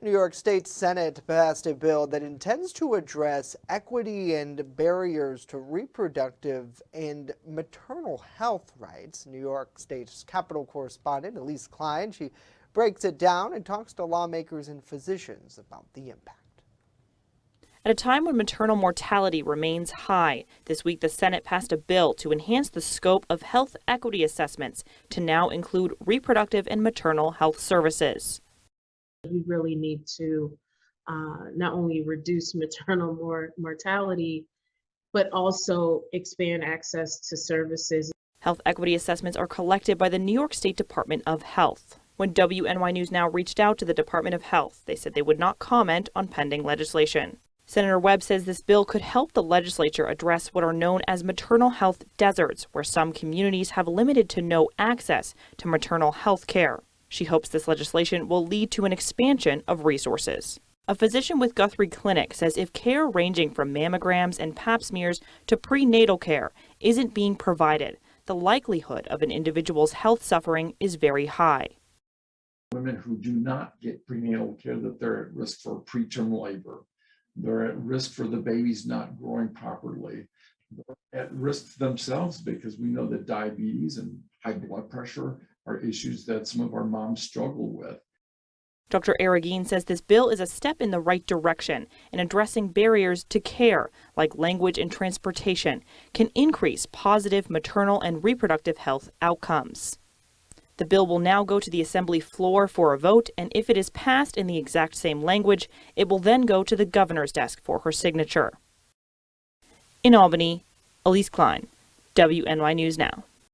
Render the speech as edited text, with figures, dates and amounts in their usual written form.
The New York State Senate passed a bill that intends to address equity and barriers to reproductive and maternal health rights. New York State's Capitol correspondent Elise Klein, she breaks it down and talks to lawmakers and physicians about the impact. At a time when maternal mortality remains high, this week the Senate passed a bill to enhance the scope of health equity assessments to now include reproductive and maternal health services. We really need to not only reduce maternal mortality, but also expand access to services. Health equity assessments are collected by the New York State Department of Health. When WNY News Now reached out to the Department of Health, they said they would not comment on pending legislation. Senator Webb says this bill could help the legislature address what are known as maternal health deserts, where some communities have limited to no access to maternal health care. She hopes this legislation will lead to an expansion of resources. A physician with Guthrie Clinic says if care ranging from mammograms and pap smears to prenatal care isn't being provided, the likelihood of an individual's health suffering is very high. Women who do not get prenatal care, that they're at risk for preterm labor. They're at risk for the babies not growing properly. They're at risk themselves because we know that diabetes and high blood pressure are issues that some of our moms struggle with. Dr. Aragine says this bill is a step in the right direction, and addressing barriers to care, like language and transportation, can increase positive maternal and reproductive health outcomes. The bill will now go to the Assembly floor for a vote, and if it is passed in the exact same language, it will then go to the governor's desk for her signature. In Albany, Elise Klein, WNY News Now.